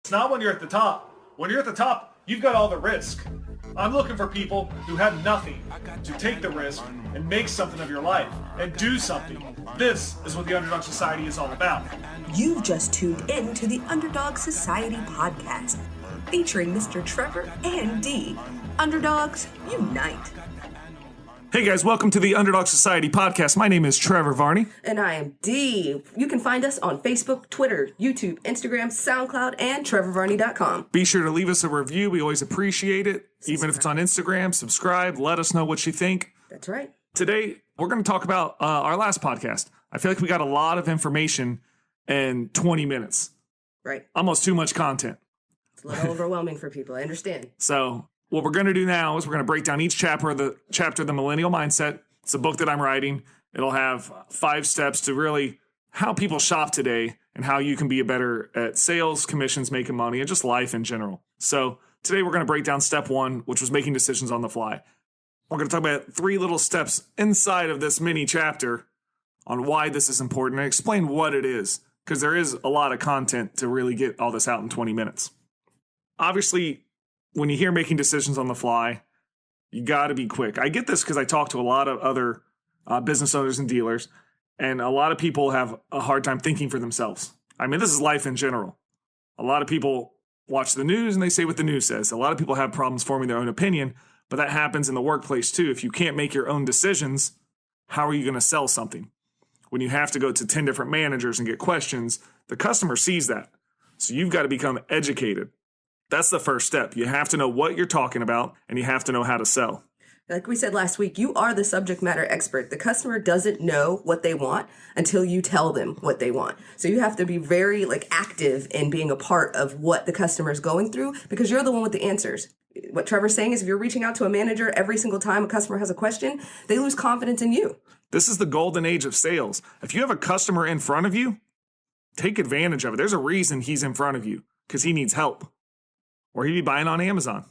It's not when you're at the top. When you're at the top, you've got all the risk. I'm looking for people who have nothing to take the risk and make something of your life and do something. This is what the Underdog Society is all about. You've just tuned in to the Underdog Society podcast, featuring Mr. Trever and Dee. Underdogs unite. Hey guys, welcome to the Underdog Society podcast. My name is Trever Varney. And I am Dee. You can find us on Facebook, Twitter, YouTube, Instagram, SoundCloud, and TreverVarney.com. Be sure to leave us a review. We always appreciate it. Even if it's on Instagram, subscribe. Let us know what you think. That's right. Today, we're going to talk about our last podcast. I feel like we got a lot of information in 20 minutes. Right. Almost too much content. It's a little overwhelming for people. I understand. So what we're going to do now is we're going to break down each chapter of the Millennial Mindset. It's a book that I'm writing. It'll have 5 steps to really how people shop today and how you can be better at sales, commissions, making money, and just life in general. So today we're going to break down step 1, which was making decisions on the fly. We're going to talk about 3 little steps inside of this mini chapter on why this is important and explain what it is, because there is a lot of content to really get all this out in 20 minutes. Obviously, when you hear making decisions on the fly, you got to be quick. I get this because I talk to a lot of other business owners and dealers, and a lot of people have a hard time thinking for themselves. I mean, this is life in general. A lot of people watch the news and they say what the news says. A lot of people have problems forming their own opinion, but that happens in the workplace too. If you can't make your own decisions, how are you going to sell something? When you have to go to 10 different managers and get questions, the customer sees that. So you've got to become educated. That's the first step. You have to know what you're talking about, and you have to know how to sell. Like we said last week, you are the subject matter expert. The customer doesn't know what they want until you tell them what they want. So you have to be very active in being a part of what the customer is going through, because you're the one with the answers. What Trevor's saying is if you're reaching out to a manager every single time a customer has a question, they lose confidence in you. This is the golden age of sales. If you have a customer in front of you, take advantage of it. There's a reason he's in front of you, because he needs help. Or he'd be buying on Amazon.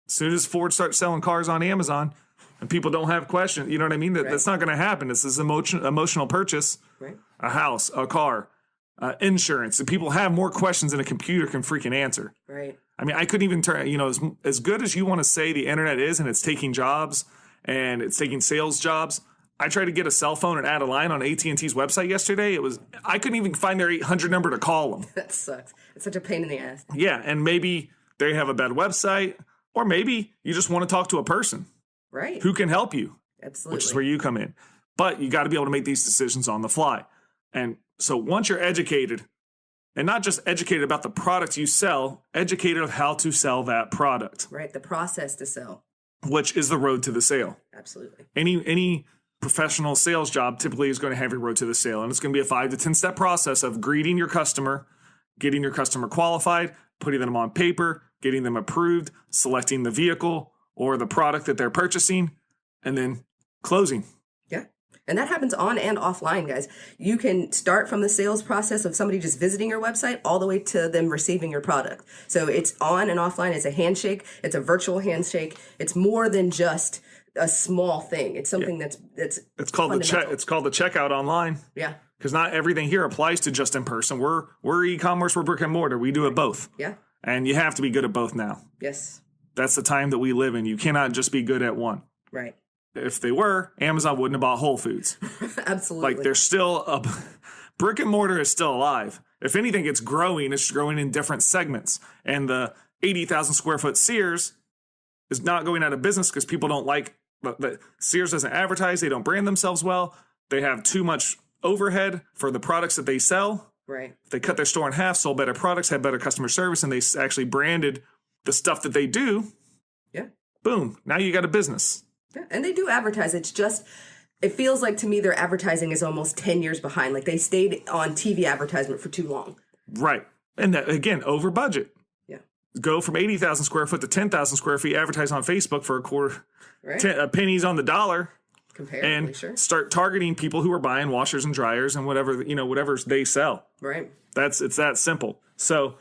As soon as Ford starts selling cars on Amazon and people don't have questions, you know what I mean? That's not going to happen. It's this emotional purchase, right? A house, a car, insurance. And people have more questions than a computer can freaking answer. Right. I mean, I couldn't even turn, as good as you want to say the internet is and it's taking jobs and it's taking sales jobs. I tried to get a cell phone and add a line on AT&T's website yesterday. I couldn't even find their 800 number to call them. That sucks. It's such a pain in the ass. Yeah, and maybe they have a bad website, or maybe you just want to talk to a person, right? Who can help you. Absolutely. Which is where you come in. But you got to be able to make these decisions on the fly. And so once you're educated, and not just educated about the product you sell, educated of how to sell that product. Right, the process to sell. Which is the road to the sale. Absolutely. Any professional sales job typically is going to have your road to the sale. And it's going to be a 5 to 10 step process of greeting your customer, getting your customer qualified, putting them on paper, getting them approved, selecting the vehicle or the product that they're purchasing, and then closing. Yeah. And that happens on and offline, guys. You can start from the sales process of somebody just visiting your website all the way to them receiving your product. So it's on and offline. It's a handshake. It's a virtual handshake. It's more than just a small thing. It's something that's it's called it's called the checkout online. Yeah. Because not everything here applies to just in person. We're e-commerce, we're brick and mortar. We do it both. Yeah. And you have to be good at both now. Yes. That's the time that we live in. You cannot just be good at one. Right. If they were, Amazon wouldn't have bought Whole Foods. Absolutely. There's still brick and mortar is still alive. If anything, it's growing. It's growing in different segments. And the 80,000 square foot Sears is not going out of business because people don't like the Sears doesn't advertise. They don't brand themselves well. They have too much overhead for the products that they sell. Right. If they cut their store in half, sold better products, had better customer service, and they actually branded the stuff that they do. Yeah. Boom. Now you got a business. Yeah. And they do advertise. It's just, it feels like to me their advertising is almost 10 years behind. Like they stayed on TV advertisement for too long. Right. And that, again, over budget. Yeah. Go from 80,000 square foot to 10,000 square feet, advertise on Facebook for a quarter, right. Pennies on the dollar. Comparatively, sure. Start targeting people who are buying washers and dryers and whatever they sell. Right. It's that simple. So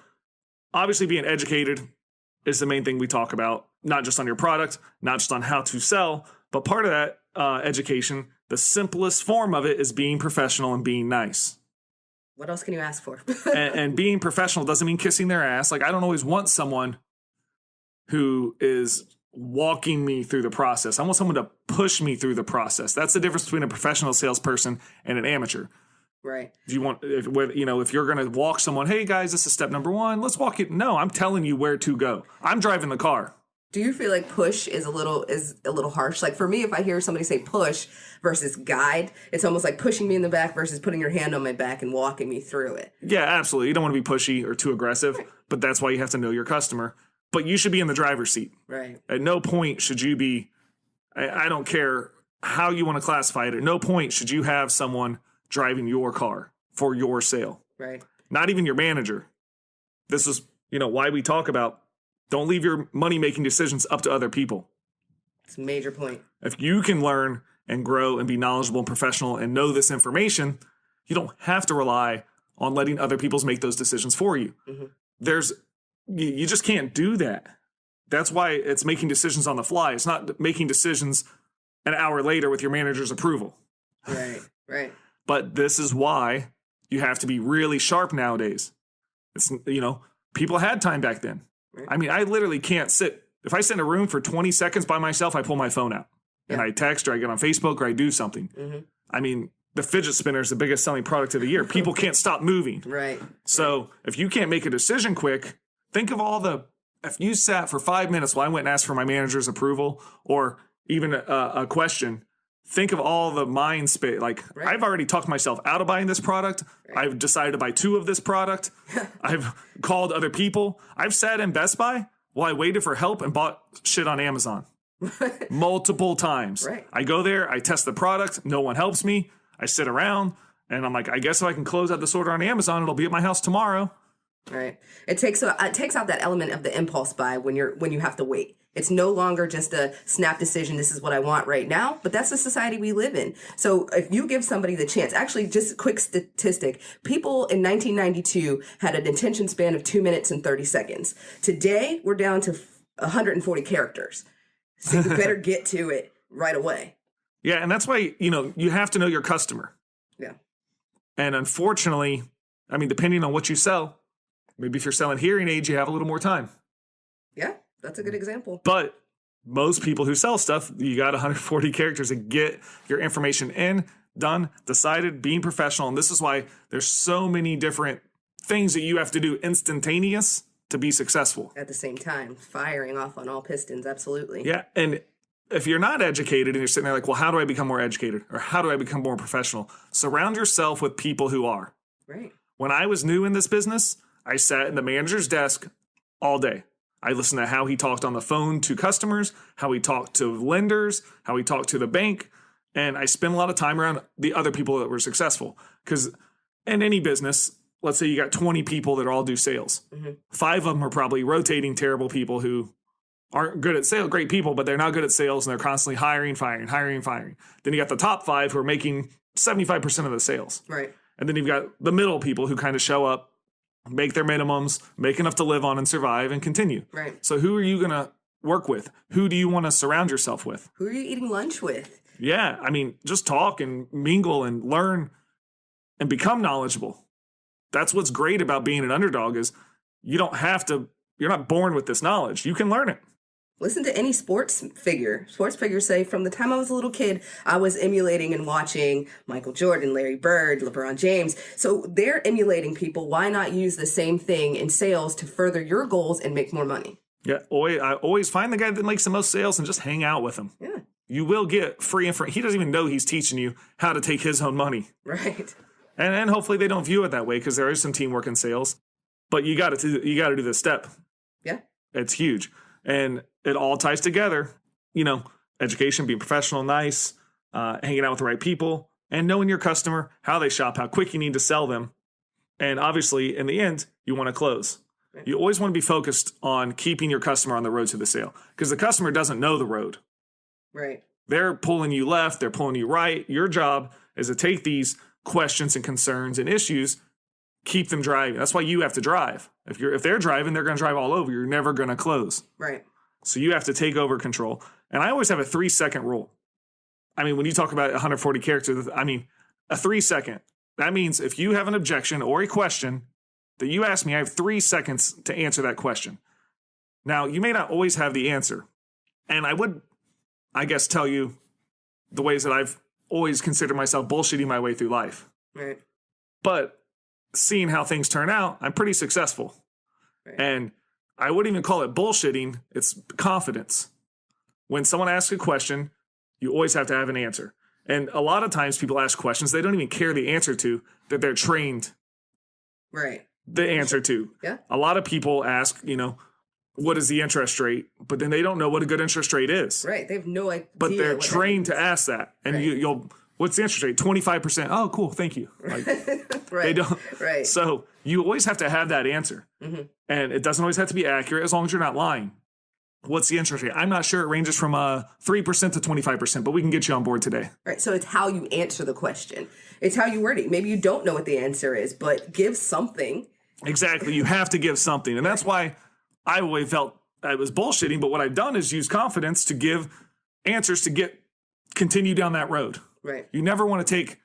obviously being educated is the main thing we talk about, not just on your product, not just on how to sell, but part of that education, the simplest form of it is being professional and being nice. What else can you ask for? And being professional doesn't mean kissing their ass. Like, I don't always want someone who is walking me through the process. I want someone to push me through the process. That's the difference between a professional salesperson and an amateur. Right. Do you want, if you're going to walk someone, hey guys, this is step number 1, let's walk it. No, I'm telling you where to go. I'm driving the car. Do you feel like push is a little harsh? Like for me, if I hear somebody say push versus guide, it's almost like pushing me in the back versus putting your hand on my back and walking me through it. Yeah, absolutely. You don't want to be pushy or too aggressive, but that's why you have to know your customer. But you should be in the driver's seat. Right. At no point should you be, I don't care how you want to classify it, at no point should you have someone driving your car for your sale. Right. Not even your manager. This is, why we talk about don't leave your money-making decisions up to other people. It's a major point. If you can learn and grow and be knowledgeable and professional and know this information, you don't have to rely on letting other people make those decisions for you. Mm-hmm. You just can't do that. That's why it's making decisions on the fly. It's not making decisions an hour later with your manager's approval. Right, right. But this is why you have to be really sharp nowadays. It's, people had time back then. Right. I mean, I literally can't sit. If I sit in a room for 20 seconds by myself, I pull my phone out and I text or I get on Facebook or I do something. Mm-hmm. I mean, the fidget spinner is the biggest selling product of the year. People can't stop moving. Right. So if you can't make a decision quick, think of if you sat for 5 minutes while I went and asked for my manager's approval or even a question, think of all the mind space. Like, I've already talked myself out of buying this product. Right. I've decided to buy 2 of this product. I've called other people. I've sat in Best Buy while I waited for help and bought shit on Amazon multiple times. Right. I go there, I test the product. No one helps me. I sit around and I'm like, I guess if I can close out this order on Amazon, it'll be at my house tomorrow. Right. It takes out that element of the impulse buy when you have to wait. It's no longer just a snap decision. This is what I want right now. But that's the society we live in. So if you give somebody the chance, actually, just a quick statistic, people in 1992 had an attention span of 2 minutes and 30 seconds. Today, we're down to 140 characters. So you better get to it right away. Yeah. And that's why, you have to know your customer. Yeah. And unfortunately, I mean, depending on what you sell, maybe if you're selling hearing aids, you have a little more time. Yeah. That's a good example. But most people who sell stuff, you got 140 characters to get your information in, done, decided, being professional. And this is why there's so many different things that you have to do instantaneous to be successful. At the same time, firing off on all pistons. Absolutely. Yeah. And if you're not educated and you're sitting there like, well, how do I become more educated? Or how do I become more professional? Surround yourself with people who are. Right. When I was new in this business, I sat in the manager's desk all day. I listened to how he talked on the phone to customers, how he talked to lenders, how he talked to the bank. And I spent a lot of time around the other people that were successful. Because in any business, let's say you got 20 people that all do sales. Mm-hmm. 5 of them are probably rotating terrible people who aren't good at sales, great people, but they're not good at sales and they're constantly hiring. Then you got the top 5 who are making 75% of the sales. Right. And then you've got the middle people who kind of show up, make their minimums, make enough to live on and survive and continue. Right. So who are you going to work with? Who do you want to surround yourself with? Who are you eating lunch with? Yeah. I mean, just talk and mingle and learn and become knowledgeable. That's what's great about being an underdog is you're not born with this knowledge. You can learn it. Listen to any sports figure. Sports figures say, from the time I was a little kid, I was emulating and watching Michael Jordan, Larry Bird, LeBron James. So they're emulating people. Why not use the same thing in sales to further your goals and make more money? Yeah, I always find the guy that makes the most sales and just hang out with him. Yeah. You will get free information. He doesn't even know he's teaching you how to take his own money. Right. And hopefully they don't view it that way because there is some teamwork in sales. But you got to do this step. Yeah. It's huge. And it all ties together, education, being professional, nice, hanging out with the right people, and knowing your customer, how they shop, how quick you need to sell them. And obviously, in the end, you want to close. Right. You always want to be focused on keeping your customer on the road to the sale because the customer doesn't know the road. Right. They're pulling you left. They're pulling you right. Your job is to take these questions and concerns and issues, keep them driving. That's why you have to drive. If they're driving, they're going to drive all over. You're never going to close. Right. So you have to take over control. And I always have a 3-second rule. I mean, when you talk about 140 characters, I mean, a 3-second. That means if you have an objection or a question that you ask me, I have 3 seconds to answer that question. Now, you may not always have the answer. And I would, I guess, tell you the ways that I've always considered myself bullshitting my way through life. Right. But seeing how things turn out, I'm pretty successful. Right. And I wouldn't even call it bullshitting. It's confidence. When someone asks a question, you always have to have an answer. And a lot of times people ask questions they don't even care the answer to, that they're trained Right. the answer to. Yeah. A lot of people ask, what is the interest rate? But then they don't know what a good interest rate is. Right. They have no idea. But they're what that trained to means. ask that. And Right. you'll, what's the interest rate? 25%. Oh, cool. Thank you. Like, Right. they don't. Right. So you always have to have that answer. Mm-hmm. And it doesn't always have to be accurate as long as you're not lying. What's the interest rate? I'm not sure. It ranges from 3% to 25%, but we can get you on board today. Right. So it's how you answer the question. It's how you word it. Maybe you don't know what the answer is, but give something. Exactly. You have to give something. And that's why I always felt I was bullshitting. But what I've done is use confidence to give answers to continue down that road. Right. You never want to take,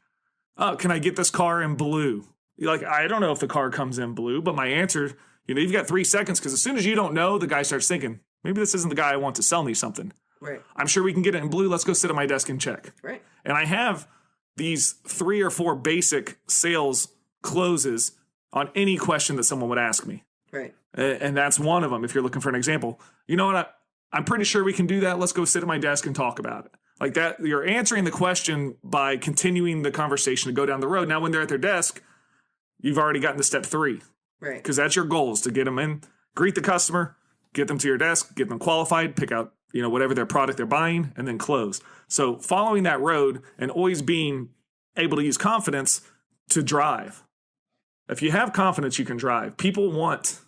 oh, can I get this car in blue? You're like, I don't know if the car comes in blue, but my answer, you've got 3 seconds because as soon as you don't know, the guy starts thinking, maybe this isn't the guy I want to sell me something. Right. I'm sure we can get it in blue. Let's go sit at my desk and check. Right. And I have these 3 or 4 basic sales closes on any question that someone would ask me. Right. And that's one of them if you're looking for an example. You know what? I'm pretty sure we can do that. Let's go sit at my desk and talk about it. Like that, you're answering the question by continuing the conversation to go down the road. Now, when they're at their desk, you've already gotten to step 3. Right. Because that's your goal is to get them in, greet the customer, get them to your desk, get them qualified, pick out, whatever their product they're buying, and then close. So following that road and always being able to use confidence to drive. If you have confidence, you can drive. People want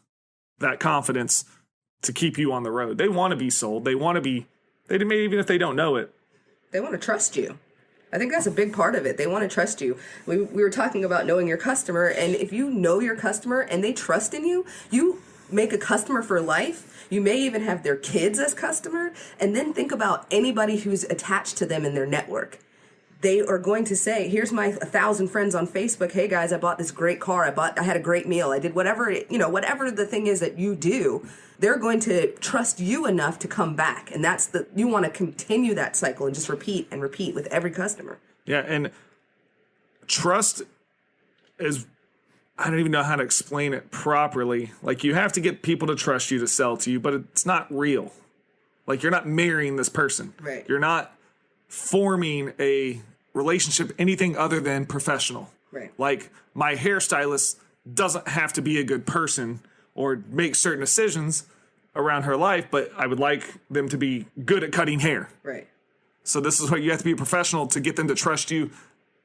that confidence to keep you on the road. They want to be sold. They want to be, even if they don't know it. They want to trust you. I think that's a big part of it. They want to trust you. We were talking about knowing your customer, and if you know your customer and they trust in you, you make a customer for life. You may even have their kids as customer, and then think about anybody who's attached to them in their network. They are going to say, here's my 1,000 friends on Facebook. Hey guys, I bought this great car. I had a great meal. I did whatever the thing is that you do. They're going to trust you enough to come back. And you want to continue that cycle and just repeat and repeat with every customer. Yeah. And trust is, I don't even know how to explain it properly. Like you have to get people to trust you to sell to you, but it's not real. Like you're not marrying this person. Right. You're not forming a relationship anything other than professional. Right. Like my hairstylist doesn't have to be a good person or make certain decisions around her life, but I would like them to be good at cutting hair. Right. So this is what you have to be a professional to get them to trust you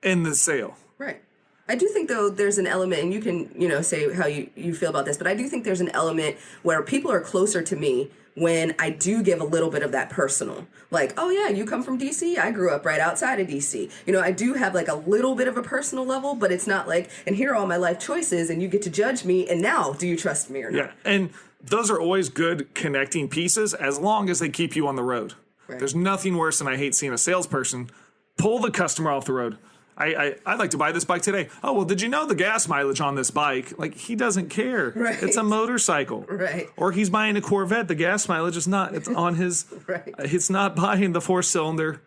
in the sale. Right. I do think, though, there's an element, and you can, say how you feel about this, but I do think there's an element where people are closer to me when I do give a little bit of that personal. Like, oh, yeah, you come from D.C.? I grew up right outside of D.C. I do have, like, a little bit of a personal level, but it's not like, and here are all my life choices, and you get to judge me, and now, do you trust me or not? Yeah, and those are always good connecting pieces as long as they keep you on the road. Right. There's nothing worse than I hate seeing a salesperson pull the customer off the road. I'd like to buy this bike today. Oh, well, did you know the gas mileage on this bike? Like, he doesn't care. Right. It's a motorcycle. Right. Or he's buying a Corvette. The gas mileage is not. It's on his. Right. It's not buying the 4-cylinder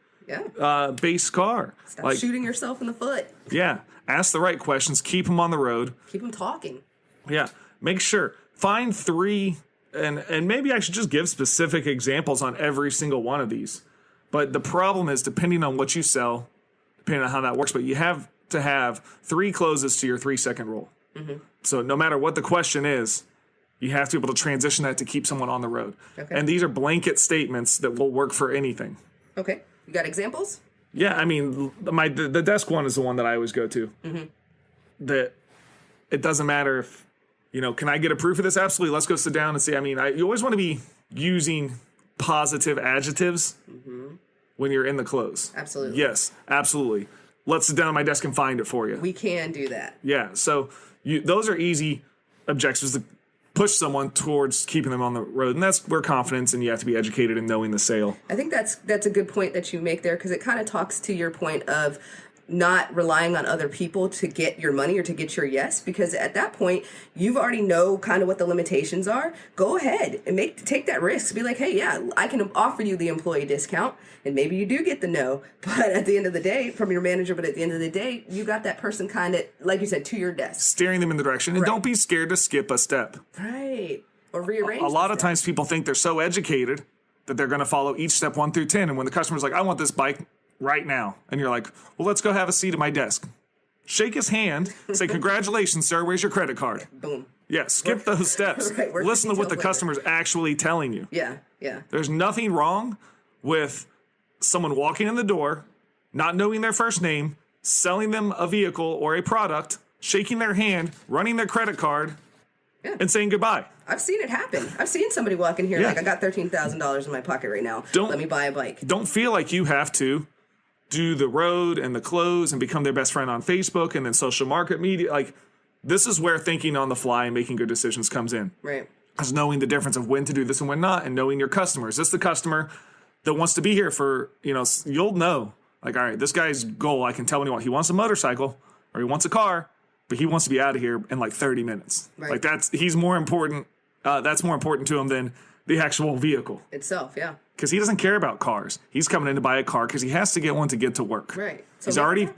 base car. Stop shooting yourself in the foot. Yeah. Ask the right questions. Keep them on the road. Keep them talking. Yeah. Make sure. Find 3, and maybe I should just give specific examples on every single one of these. But the problem is, depending on what you sell, depending on how that works, but you have to have 3 closes to your 3-second rule. Mm-hmm. So no matter what the question is, you have to be able to transition that to keep someone on the road. Okay. And these are blanket statements that will work for anything. Okay. You got examples? Yeah, I mean, the desk one is the one that I always go to. Mm-hmm. That it doesn't matter if, can I get a proof of this? Absolutely. Let's go sit down and see. I mean, you always want to be using positive adjectives when you're in the close. Absolutely. Yes, absolutely. Let's sit down at my desk and find it for you. We can do that. Yeah, so those are easy objectives to push someone towards keeping them on the road. And that's where confidence and you have to be educated in knowing the sale. I think that's a good point that you make there, because it kind of talks to your point of not relying on other people to get your money or to get your yes, because at that point you've already know kind of what the limitations are. Go ahead and take that risk. Be like, hey, yeah, I can offer you the employee discount, and maybe you do get the no, but at the end of the day, from your manager, but at the end of the day, you got that person kind of, like you said, to your desk. Steering them in the direction. And don't be scared to skip a step. Right. Or rearrange. A lot of times people think they're so educated that they're going to follow each step 1 through 10. And when the customer's like, I want this bike right now. And you're like, well, let's go have a seat at my desk. Shake his hand. Say, congratulations, sir. Where's your credit card? Boom. Yeah, skip those steps. Right, listen to what the customer's actually telling you. Yeah, yeah. There's nothing wrong with someone walking in the door, not knowing their first name, selling them a vehicle or a product, shaking their hand, running their credit card, and saying goodbye. I've seen it happen. I've seen somebody walk in here like, I got $13,000 in my pocket right now. Let me buy a bike. Don't feel like you have to do the road and the close and become their best friend on Facebook and then social market media. Like, this is where thinking on the fly and making good decisions comes in. Right. Is knowing the difference of when to do this and when not, and knowing your customer. Is this the customer that wants to be here for, you'll know. Like, all right, this guy's goal, I can tell when he wants a motorcycle or he wants a car, but he wants to be out of here in like 30 minutes. Right. Like he's more important. That's more important to him than the actual vehicle itself. Yeah. Because he doesn't care about cars. He's coming in to buy a car because he has to get one to get to work. Right. So he's already,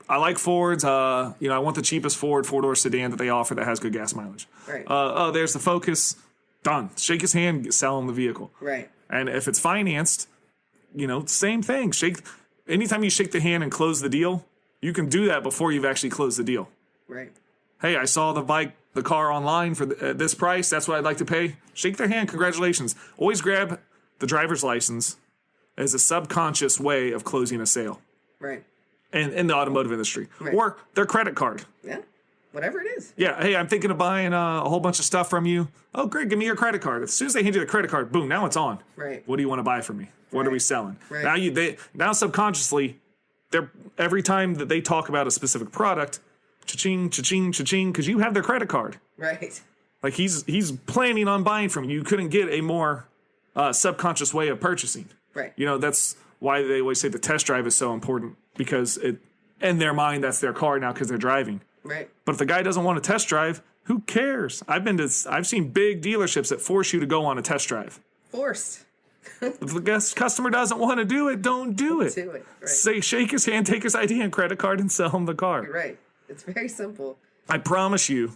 I like Fords. I want the cheapest Ford 4-door sedan that they offer that has good gas mileage. Right. There's the Focus. Done. Shake his hand, sell him the vehicle. Right. And if it's financed, same thing. Anytime you shake the hand and close the deal, you can do that before you've actually closed the deal. Right. Hey, I saw the car online for this price. That's what I'd like to pay. Shake their hand. Congratulations. Always grab the driver's license as a subconscious way of closing a sale. Right. And in the automotive industry. Right. Or their credit card. Yeah. Whatever it is. Yeah. Hey, I'm thinking of buying a whole bunch of stuff from you. Oh, great. Give me your credit card. As soon as they hand you the credit card, boom, now it's on. Right. What do you want to buy from me? What are we selling? Right. Now subconsciously, every time that they talk about a specific product, cha-ching, cha-ching, cha-ching, because you have their credit card. Right. Like he's planning on buying from you. You couldn't get a more subconscious way of purchasing. Right. That's why they always say the test drive is so important, because in their mind, that's their car now because they're driving. Right. But if the guy doesn't want a test drive, who cares? I've seen big dealerships that force you to go on a test drive. Forced. If the customer doesn't want to do it, don't do it. Do it. Right. Say, shake his hand, take his ID and credit card, and sell him the car. Right. It's very simple. I promise you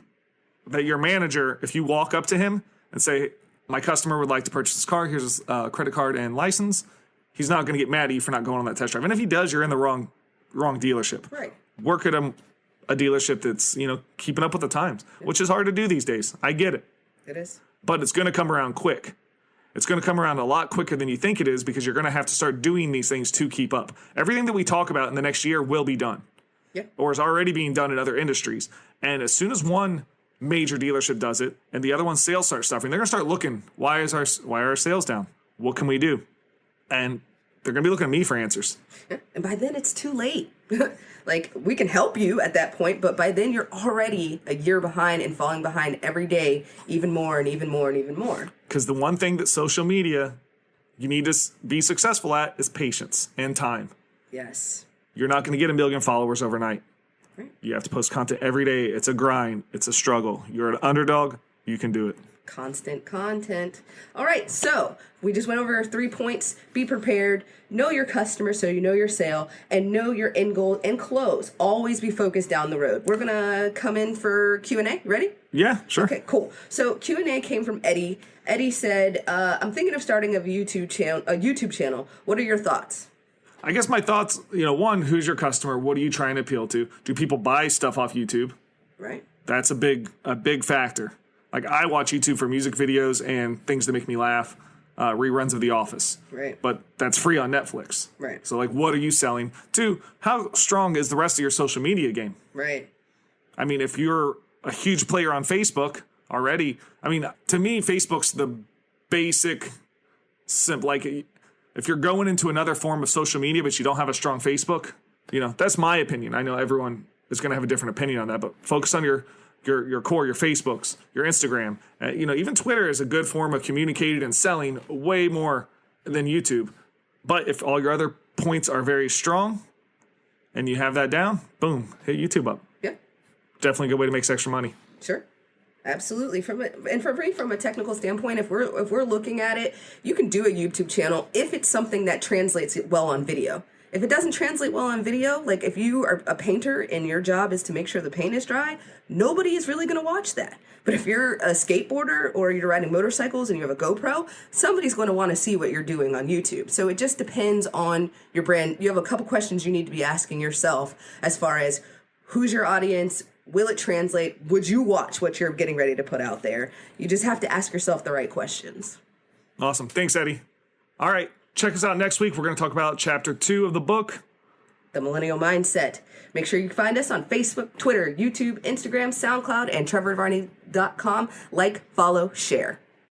that your manager, if you walk up to him and say, my customer would like to purchase this car, here's his credit card and license, he's not going to get mad at you for not going on that test drive. And if he does, you're in the wrong dealership. Right. Work at a dealership that's, keeping up with the times, which is hard to do these days. I get it. It is. But it's going to come around quick. It's going to come around a lot quicker than you think it is, because you're going to have to start doing these things to keep up. Everything that we talk about in the next year will be done. Yeah. Or is already being done in other industries. And as soon as one major dealership does it and the other one's sales start suffering, they're going to start looking, why are our sales down? What can we do? And they're going to be looking at me for answers. And by then it's too late. Like, we can help you at that point, but by then you're already a year behind and falling behind every day, even more and even more and even more. Because the one thing that social media you need to be successful at is patience and time. Yes. You're not going to get 1 million followers overnight. Right. You have to post content every day. It's a grind. It's a struggle. You're an underdog. You can do it. Constant content. All right, so we just went over 3 points. Be prepared. Know your customer so you know your sale, and know your end goal and close. Always be focused down the road. We're gonna come in for Q&A. Ready? Yeah, sure. Okay, cool. So Q&A came from Eddie. Eddie said, "I'm thinking of starting a YouTube channel. What are your thoughts?" I guess my thoughts, one, who's your customer? What are you trying to appeal to? Do people buy stuff off YouTube? Right. That's a big factor. Like, I watch YouTube for music videos and things that make me laugh, reruns of The Office. Right. But that's free on Netflix. Right. So, what are you selling? 2, how strong is the rest of your social media game? Right. I mean, if you're a huge player on Facebook already, to me, Facebook's the basic, simple, if you're going into another form of social media but you don't have a strong Facebook, that's my opinion. I know everyone is going to have a different opinion on that, but focus on your core, your Facebooks, your Instagram. Even Twitter is a good form of communicating and selling way more than YouTube. But if all your other points are very strong, and you have that down, boom, hit YouTube up. Yeah. Definitely a good way to make some extra money. Sure. Absolutely. From a technical standpoint, if we're looking at it, you can do a YouTube channel if it's something that translates it well on video. If it doesn't translate well on video, like if you are a painter and your job is to make sure the paint is dry, nobody is really going to watch that. But if you're a skateboarder or you're riding motorcycles and you have a GoPro, somebody's going to want to see what you're doing on YouTube. So it just depends on your brand. You have a couple questions you need to be asking yourself as far as who's your audience. Will it translate? Would you watch what you're getting ready to put out there? You just have to ask yourself the right questions. Awesome. Thanks, Eddie. All right. Check us out next week. We're going to talk about chapter 2 of the book, The Millennial Mindset. Make sure you find us on Facebook, Twitter, YouTube, Instagram, SoundCloud, and TreverVarney.com. Like, follow, share.